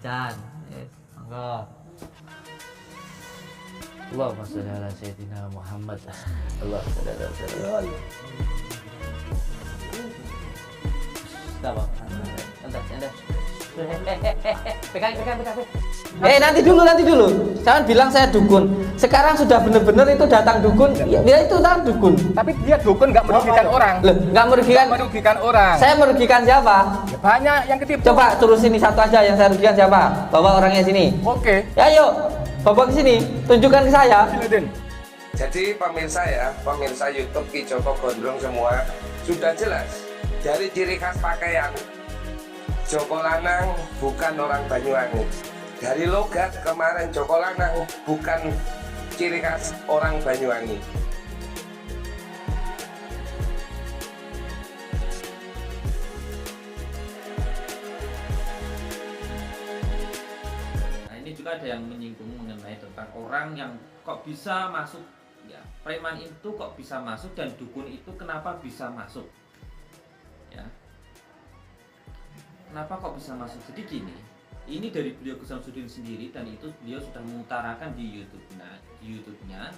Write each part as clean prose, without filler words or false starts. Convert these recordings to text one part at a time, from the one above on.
jajan. Yes, monggo. Allahumma sholli ala sayyidina Muhammad. Allah sallallahu alaihi wasallam. Pegang. Nanti dulu. Jangan bilang saya dukun. Sekarang sudah benar-benar itu datang dukun. Ya itu datang dukun. Tapi dia dukun nggak merugikan orang. Loh, nggak merugikan orang. Saya merugikan siapa? Ya, banyak yang ketipu. Coba suruh sini satu aja yang saya rugikan siapa? Bawa orangnya sini. Oke. Ya yuk, bawa ke sini. Tunjukkan ke saya. Jadi pemirsa YouTube Ki Joko Gondrong semua sudah jelas dari ciri khas pakaian. Joko Lanang bukan orang Banyuwangi. Dari logat kemarin Joko Lanang bukan ciri khas orang Banyuwangi. Nah, ini juga ada yang menyinggung mengenai tentang orang yang kok bisa masuk, ya preman itu kok bisa masuk dan dukun itu kenapa bisa masuk, ya kenapa kok bisa masuk. Jadi gini, ini dari beliau Gus Samsudin sendiri dan itu beliau sudah mengutarakan di YouTube-nya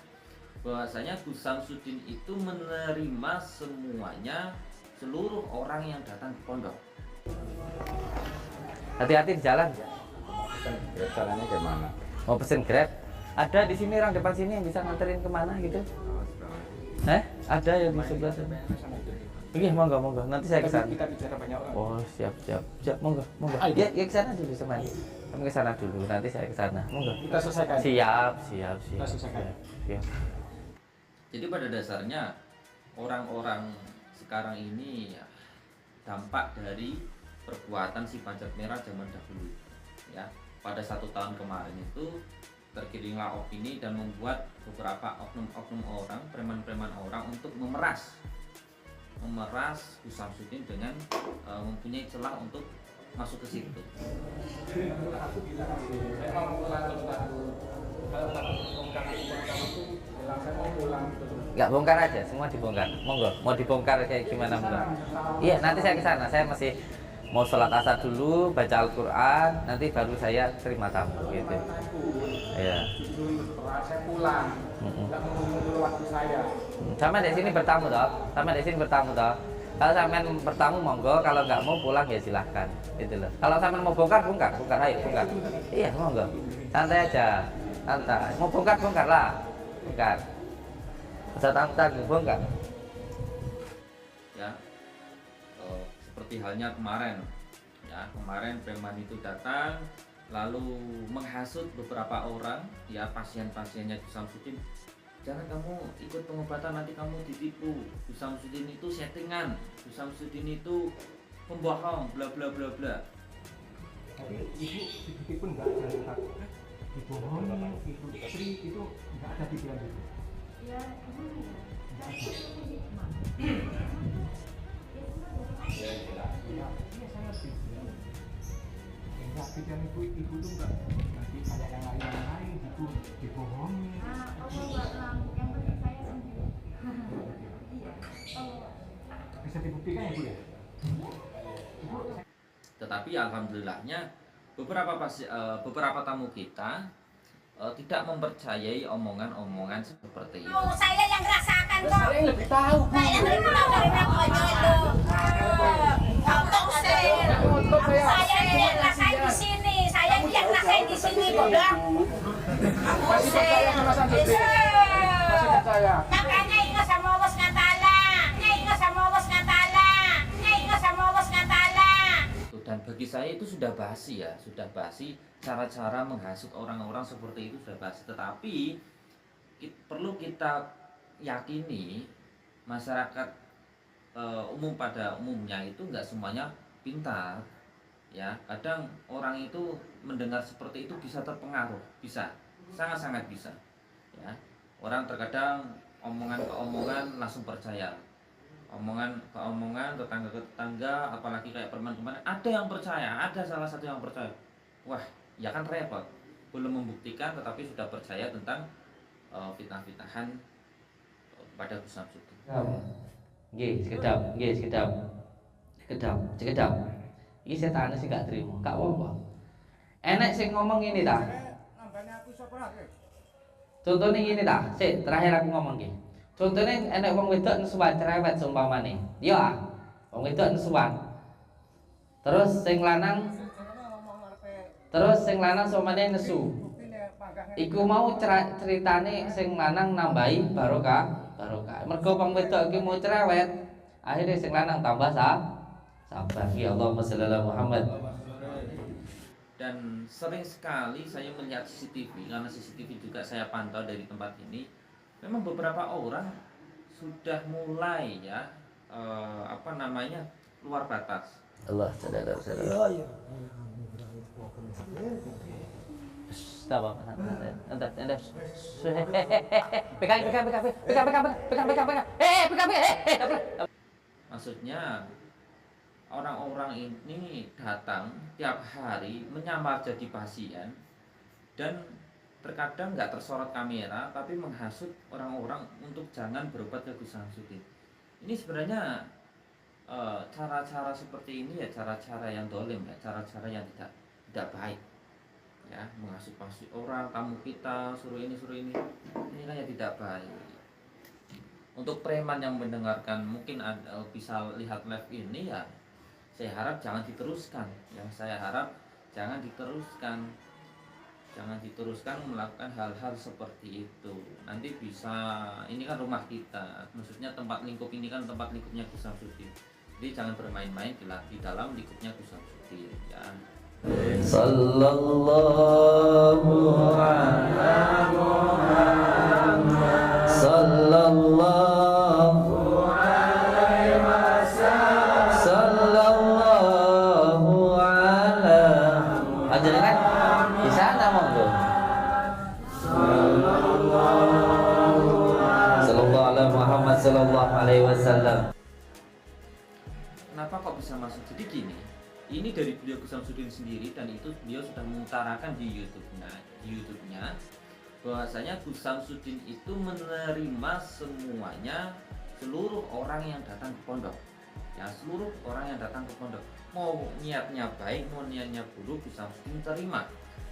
bahwasanya Gus Samsudin itu menerima semuanya, seluruh orang yang datang ke pondok. Hati-hati di jalan. Caranya gimana? Mau pesen Grab? Ada di sini orang depan sini yang bisa nganterin kemana gitu? Ada yang di sebelah sana. Oke, monggo. Nanti saya ke sana. Kita bicara banyak orang. Oh, siap. Monggo. Ya ke sana dulu teman. Kami ke sana dulu, nanti saya ke sana. Monggo. Kita selesaikan. Siap. Kita selesaikan. Siap. Jadi pada dasarnya orang-orang sekarang ini ya, dampak dari perbuatan si pajak merah zaman dahulu, ya. Pada 1 tahun kemarin itu tergiringlah opini dan membuat beberapa oknum-oknum orang, preman-preman orang untuk memeras Gus Samsudin dengan mempunyai celah untuk masuk ke situ. Nggak bongkar aja, semua dibongkar. Monggo, mau dibongkar kayak gimana monggo. Iya, nanti saya ke sana. Saya masih mau sholat asar dulu, baca Al-Quran, nanti baru saya terima tamu gitu. Iya. Saya pulang. Nggak menunggu waktu saya. Sama di sini bertamu toh. Kalau sampean bertamu monggo, kalau nggak mau pulang ya silahkan. Gitu loh. Kalau sampean mau bongkar, ayo bongkar. Iya monggo. Santai aja, santai. Mau bongkar lah, bongkar. Usah tanggung bongkar. Ya, seperti halnya kemarin, ya kemarin preman itu datang lalu menghasut beberapa orang, ya pasien-pasiennya Gus Samsudin. Jangan kamu ikut pengobatan, nanti kamu ditipu. Gus Samsudin itu settingan, Gus Samsudin itu pembohong, bla bla bla bla. Ibu pun nggak ada dibohongi, ibu istri itu nggak ada pikiran itu. Ya, emang ya. Nggak ada. Iya, saya ngerti. Enggak, pikiran ibu tuh nggak nanti kayak yang lain gitu dibohongi. Yang penting saya sendiri. Iya. Bisa dibuktikan ya Bu ya? Tetapi alhamdulillahnya beberapa tamu kita tidak mempercayai omongan-omongan seperti itu. Oh, saya yang rasakan kok. Saya yang lebih tahu. Saya yang lebih tahu dari namanya itu. Saya yang rasain di sini. Saya yang rasain di sini, Bang. Masih percaya sama Samsudin? Masih percaya? Makanya ingat sama Allah Ngataala. Ingat sama Allah Ngataala. Ingat sama Allah Ngataala. Dan bagi saya itu sudah basi, ya, sudah basi. Cara-cara menghasut orang-orang seperti itu sudah basi. Tetapi perlu kita yakini masyarakat umum pada umumnya itu nggak semuanya pintar, ya. Kadang orang itu mendengar seperti itu bisa terpengaruh, bisa, sangat-sangat bisa, ya. Orang terkadang omongan ke omongan langsung percaya, omongan ke omongan, tetangga ke tetangga, apalagi kayak preman kemarin, ada yang percaya, ada salah satu yang percaya. Wah, ya kan repot, belum membuktikan tetapi sudah percaya tentang fitnah-fitnahan pada Gus Samsudin. Nggih, sekedap. Iki setane sih gak terima, gak apa-apa. Enek sing ngomong ini ta. Nambahnya aku sapa lagi? Contohnya gini ta. Sik, terakhir aku ngomong ki. Contohnya enek wong wedok nesuwan cerewet seumpamane. Yo ah. Wong wedok nesuwan. Terus sing lanang seumpamane nesu. Iku mau ceritane sing lanang nambahi barokah. Mergo wong wedok iki mau cerewet, akhirnya sing lanang tambah sabar. Ya Allahumma shalli ala Muhammad. Dan sering sekali saya melihat CCTV, karena CCTV juga saya pantau dari tempat ini. Memang beberapa orang sudah mulai ya luar batas. Allah sadar. Iya. Stop. Entar. Pegang. Pegang. Maksudnya orang-orang ini datang tiap hari menyamar jadi pasien dan terkadang nggak tersorot kamera tapi menghasut orang-orang untuk jangan berobat ke Gus Samsudin. Ini sebenarnya cara-cara seperti ini ya cara-cara yang dolim ya, cara-cara yang tidak baik ya, menghasut orang, tamu kita suruh ini kan ya tidak baik. Untuk preman yang mendengarkan mungkin bisa lihat live ini ya, saya harap jangan diteruskan. Yang saya harap jangan diteruskan melakukan hal-hal seperti itu. Nanti bisa, ini kan rumah kita, maksudnya tempat lingkup ini kan tempat lingkupnya Gus Samsudin. Jadi jangan bermain-main di dalam lingkupnya Gus Samsudin ya. Sallallahu ala Muhammad sallallahu alaihi wasallam sallallahu ala panjenengan di sana monggo sallallahu ala Muhammad sallallahu alaihi wasallam. Kenapa kok bisa masuk? Jadi gini, ini dari beliau Gus Samsudin sendiri dan itu beliau sudah mengutarakan di YouTube-nya bahwasanya Gus Samsudin itu menerima semuanya, seluruh orang yang datang ke pondok. Ya, seluruh orang yang datang ke pondok. Mau niatnya baik, mau niatnya buruk, Gus Samsudin terima.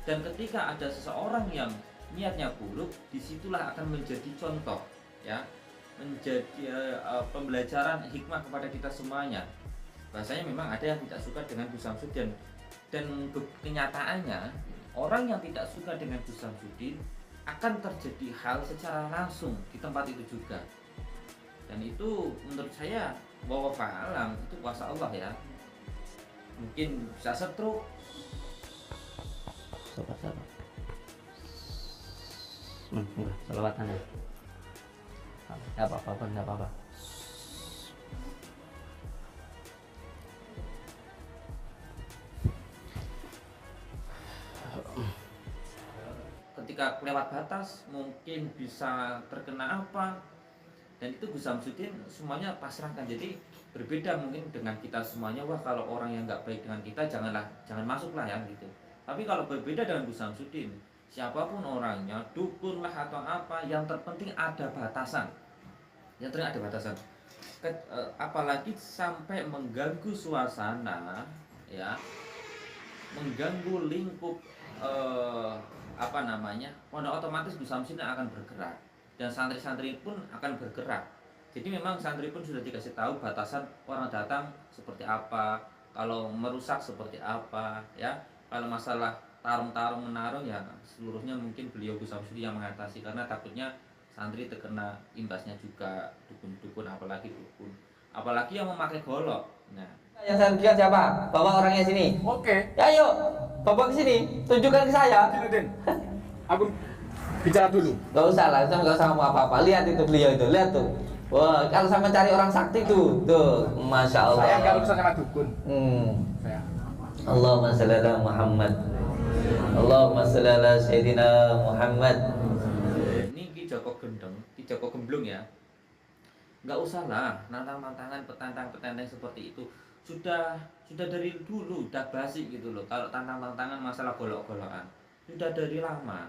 Dan ketika ada seseorang yang niatnya buruk, disitulah akan menjadi contoh, ya, menjadi pembelajaran hikmah kepada kita semuanya. Bahasanya memang ada yang tidak suka dengan Gus Samsudin dan kenyataannya orang yang tidak suka dengan Gus Samsudin akan terjadi hal secara langsung di tempat itu juga. Dan itu menurut saya wallahu a'lam itu kuasa Allah ya. Mungkin bisa stroke. Sabar. Selawatannya. Enggak apa-apa. Ketika lewat batas mungkin bisa terkena apa, dan itu Gus Samsudin semuanya pasrahkan. Jadi berbeda mungkin dengan kita semuanya, wah kalau orang yang nggak baik dengan kita jangan masuklah ya gitu. Tapi kalau berbeda dengan Gus Samsudin, siapapun orangnya, dukun lah atau apa, yang terpenting ada batasan. Apalagi sampai mengganggu suasana ya, mengganggu lingkup pondok, otomatis Gus Samsudin akan bergerak dan santri-santri pun akan bergerak. Jadi memang santri pun sudah dikasih tahu batasan orang datang seperti apa, kalau merusak seperti apa ya. Kalau masalah tarung menarung ya seluruhnya mungkin beliau Gus Samsudin yang mengatasi, karena takutnya santri terkena imbasnya juga, dukun apalagi yang memakai golok. Nah, Yang saya rugikan siapa? Bawa orangnya sini. Oke. Ya ayo, bawa ke sini. Tunjukkan ke saya. Den. Aku bicara dulu. Gak usah lah, saya gak usah ngomong apa-apa. Lihat itu beliau itu, lihat tuh. Wah, kalau sama cari orang sakti tuh, masya Allah. Saya nggak urusan sama dukun. Saya. Allahumma shalli ala Muhammad. Allahumma shalli ala Sayyidina Muhammad. ini Ki Joko Gemblung ya. Nggak usah lah nantang-nantangan petantang seperti itu. Sudah dari dulu udah basi gitu loh. Kalau tantang-tantangan masalah golok-golokan sudah dari lama,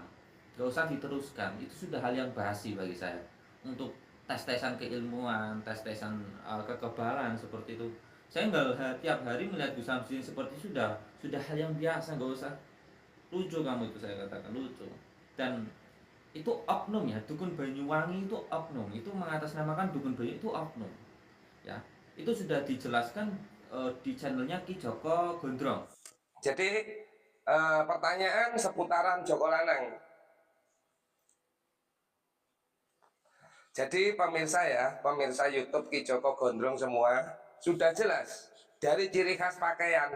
nggak usah diteruskan. Itu sudah hal yang basi bagi saya. Untuk tes-tesan keilmuan, tes-tesan kekebalan seperti itu, saya nggak tiap hari melihat Gus Samsudin seperti sudah hal yang biasa. lucu kamu itu, saya katakan lucu. Dan itu oknum ya, dukun Banyuwangi itu oknum, itu mengatasnamakan dukun Banyuwangi itu oknum ya. Itu sudah dijelaskan di channelnya Ki Joko Gondrong. Jadi pertanyaan seputaran Joko Lanang. Jadi pemirsa ya, pemirsa YouTube Ki Joko Gondrong semua, sudah jelas dari ciri khas pakaian,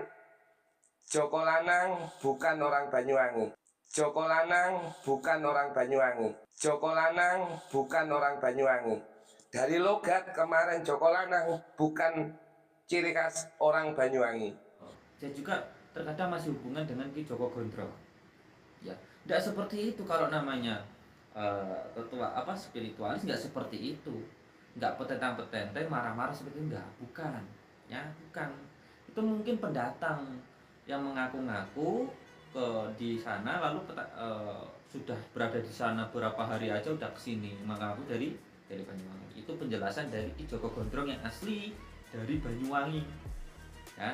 Joko Lanang bukan orang Banyuwangi. Joko Lanang bukan orang Banyuwangi. Joko Lanang bukan orang Banyuwangi. Dari logat kemarin Joko Lanang bukan ciri khas orang Banyuwangi. Saya juga terkadang masih hubungan dengan Ki Joko Gondrong. Ya, tidak seperti itu kalau namanya ketua apa spiritualis, nggak seperti itu, nggak petentang-petenteng marah-marah seperti itu, nggak, bukan, ya bukan. Itu mungkin pendatang yang mengaku-ngaku di sana lalu sudah berada di sana beberapa hari aja udah kesini mengaku dari Banyuwangi. Itu penjelasan dari Ki Joko Gondrong yang asli dari Banyuwangi ya.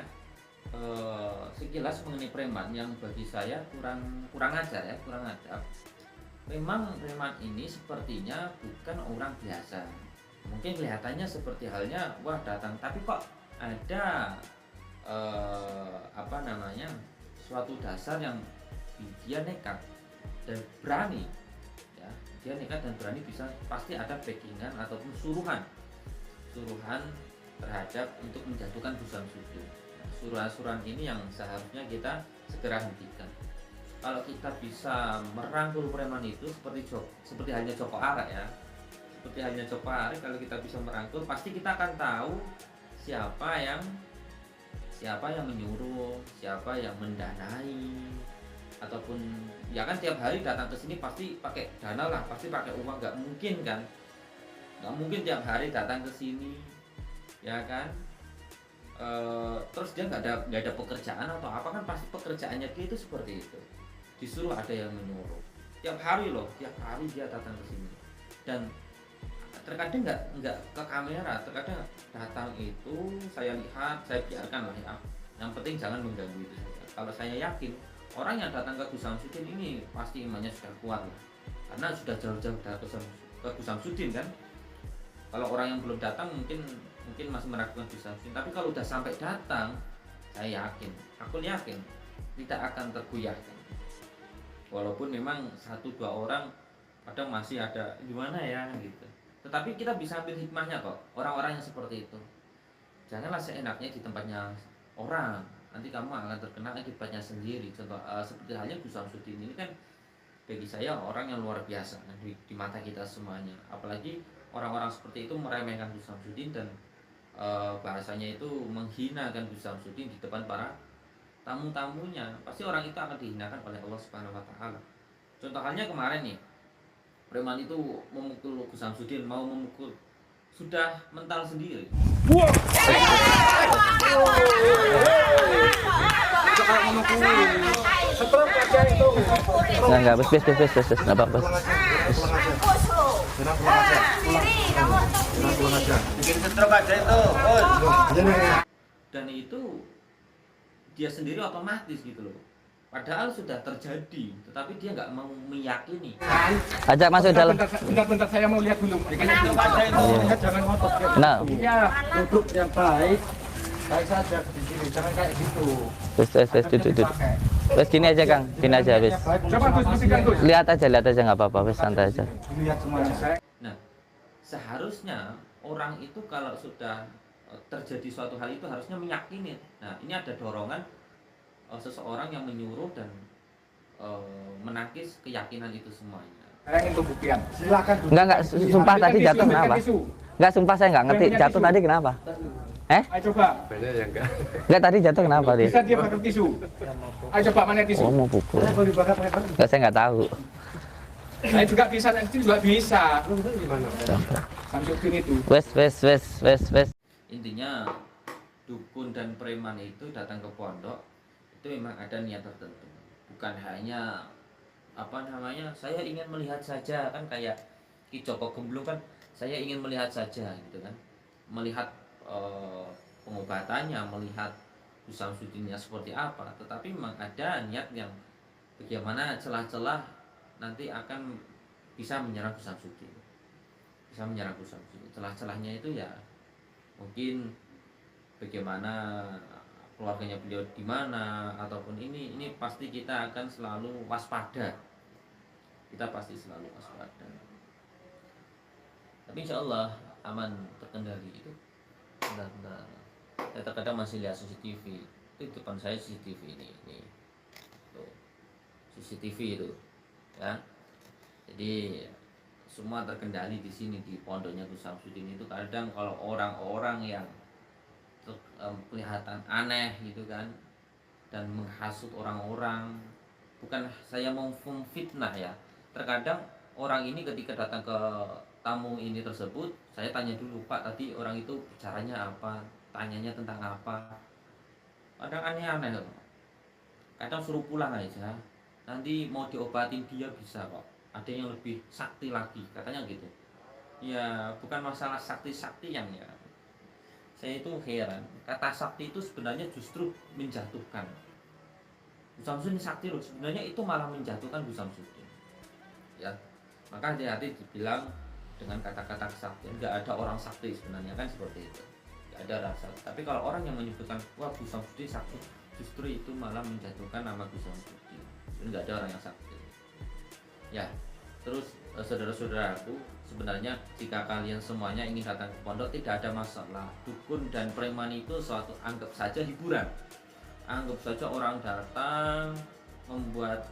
Sekilas mengenai preman yang bagi saya kurang ajar ya, kurang ajar. Memang preman ini sepertinya bukan orang biasa. Mungkin kelihatannya seperti halnya wah datang, tapi kok ada suatu dasar yang dia nekat dan berani ya. Dia nekat dan berani, bisa pasti ada backingan ataupun suruhan terhadap untuk menjatuhkan Bu Samsudin. Suruhan-suruhan ini yang seharusnya kita segera hentikan. Kalau kita bisa merangkul preman itu seperti halnya Joko Arek ya, seperti halnya Joko Arek, kalau kita bisa merangkul pasti kita akan tahu siapa yang menyuruh, siapa yang mendanai, ataupun ya kan tiap hari datang ke sini pasti pakai dana lah, pasti pakai uang, nggak mungkin kan, nggak mungkin tiap hari datang ke sini ya kan. Terus dia nggak ada pekerjaan atau apa, kan pasti pekerjaannya dia itu seperti itu, disuruh ada yang menyuruh tiap hari dia datang ke sini. Dan terkadang nggak ke kamera, terkadang datang itu saya lihat, saya biarkan lah ya, yang penting jangan mengganggu itu saja. Kalau saya yakin orang yang datang ke Gus Samsudin ini pasti imannya sudah kuat lah, karena sudah jauh-jauh datang ke Gus Samsudin kan. Kalau orang yang belum datang mungkin masih meragukan Gus Samsudin, tapi kalau udah sampai datang, aku yakin tidak akan tergoyahkan. Walaupun memang 1-2 orang kadang masih ada gimana ya gitu, tetapi kita bisa ambil hikmahnya kok, orang-orang yang seperti itu. Janganlah seenaknya di tempatnya orang, nanti kamu akan terkena akibatnya sendiri. Contoh seperti halnya Gus Samsudin ini kan bagi saya orang yang luar biasa di mata kita semuanya. Apalagi orang-orang seperti itu meremehkan Gus Samsudin dan bahasanya itu menghinakan Gus Samsudin di depan para tamu-tamunya. Pasti orang itu akan dihinakan oleh Allah Subhanahu wa taala. Contoh halnya kemarin nih, preman itu memukul Gus Samsudin, mau memukul, sudah mental sendiri. Enggak, bes, enggak apa-apa. Dan itu dia sendiri otomatis gitu loh. Padahal sudah terjadi, tetapi dia nggak mau meyakini. Ajak masuk dalam. Bentar, saya mau lihat dulu. Jangan ngotot. Nah, Ya, duduk yang baik saja di sini, jangan kayak gitu. duduk. Wes gini aja Kang, gini aja wes. Coba Gus, musikan Gus. Lihat aja nggak apa-apa, wes santai aja. Lihat semuanya. Nah, seharusnya orang itu kalau sudah terjadi suatu hal itu harusnya meyakini. Nah, ini ada dorongan seseorang yang menyuruh dan menangkis keyakinan itu semuanya. Saya ingin pembuktian. Silakan. Enggak, sumpah tadi jatuh kenapa? Enggak, sumpah saya nggak ngerti jatuh tadi kenapa. Ayo coba. Enggak, tadi jatuh kenapa dia? Bisa dia pakai tisu. Ayo coba, mana tisu? Oh, mau pukul. Boleh bakar pakai tisu. Enggak, saya nggak tahu. Saya juga bisa, nanti juga bisa. Samsudin itu. Wes. Intinya dukun dan preman itu datang ke pondok itu memang ada niat tertentu, bukan hanya saya ingin melihat saja, kan kayak Ki Joko Gemblung kan, saya ingin melihat saja gitu kan, melihat pengobatannya, melihat Gus Samsudinnya seperti apa, tetapi memang ada niat yang bagaimana celah-celah nanti akan bisa menyerang Gus Samsudin. Bisa menyerang Gus Samsudin. Celah-celahnya itu ya mungkin bagaimana keluarganya beliau di mana, ataupun ini pasti kita akan selalu waspada. Kita pasti selalu waspada. Tapi insya Allah aman, terkendali itu. Benar-benar. Saya terkadang masih lihat CCTV. Itu depan saya CCTV ini. Tuh. CCTV itu, ya. Jadi semua terkendali di sini di pondoknya Gus Samsudin itu. Kadang kalau orang-orang yang kelihatan aneh gitu kan dan menghasut orang-orang, bukan saya mau fitnah ya, terkadang orang ini ketika datang ke tamu ini tersebut, saya tanya dulu, Pak tadi orang itu bicaranya apa, tanyanya tentang apa, kadang aneh-aneh loh. Kadang suruh pulang aja, nanti mau diobatin dia bisa kok, ada yang lebih sakti lagi katanya gitu ya. Bukan masalah sakti-sakti yang ya, saya itu heran, kata sakti itu sebenarnya justru menjatuhkan. Gus Samsudin sakti loh, sebenarnya itu malah menjatuhkan Gus Samsudin. Ya, maka hati-hati dibilang dengan kata-kata kesaktian. Nggak ada orang sakti sebenarnya kan seperti itu. Nggak ada rasa. Tapi kalau orang yang menyebutkan wah Gus Samsudin sakti, justru itu malah menjatuhkan nama Gus Samsudin. Nggak ada orang yang sakti. Ya, terus saudara-saudaraku, sebenarnya jika kalian semuanya ingin datang ke pondok tidak ada masalah. Dukun dan preman itu suatu anggap saja hiburan. Anggap saja orang datang membuat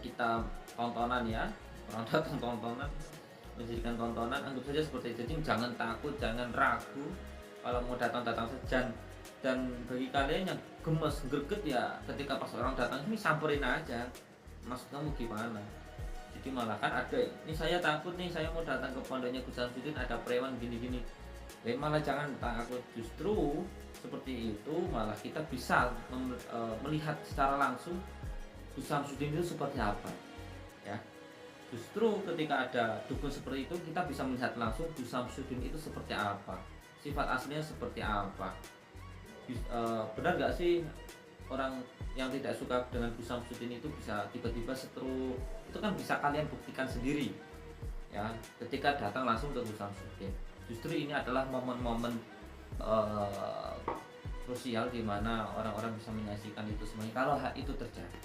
kita tontonan ya. Orang datang tontonan, menjadikan tontonan, anggap saja seperti itu. Jadi jangan takut, jangan ragu kalau mau datang saja. Dan bagi kalian yang gemes, greget ya ketika pas orang datang ini samperin aja. Maksud kamu gimana? Jadi malah kan ada, ini saya takut nih, saya mau datang ke pondoknya Gus Samsudin ada preman gini-gini. Malah jangan takut, justru seperti itu malah kita bisa melihat secara langsung Gus Samsudin itu seperti apa. Ya, justru ketika ada dukun seperti itu kita bisa melihat langsung Gus Samsudin itu seperti apa, sifat aslinya seperti apa. Benar gak sih orang yang tidak suka dengan Gus Samsudin itu bisa tiba-tiba stroke? Itu kan bisa kalian buktikan sendiri ya ketika datang langsung ke Gus Samsudin. Justru ini adalah momen-momen krusial di mana orang-orang bisa menyaksikan itu semuanya kalau hal itu terjadi.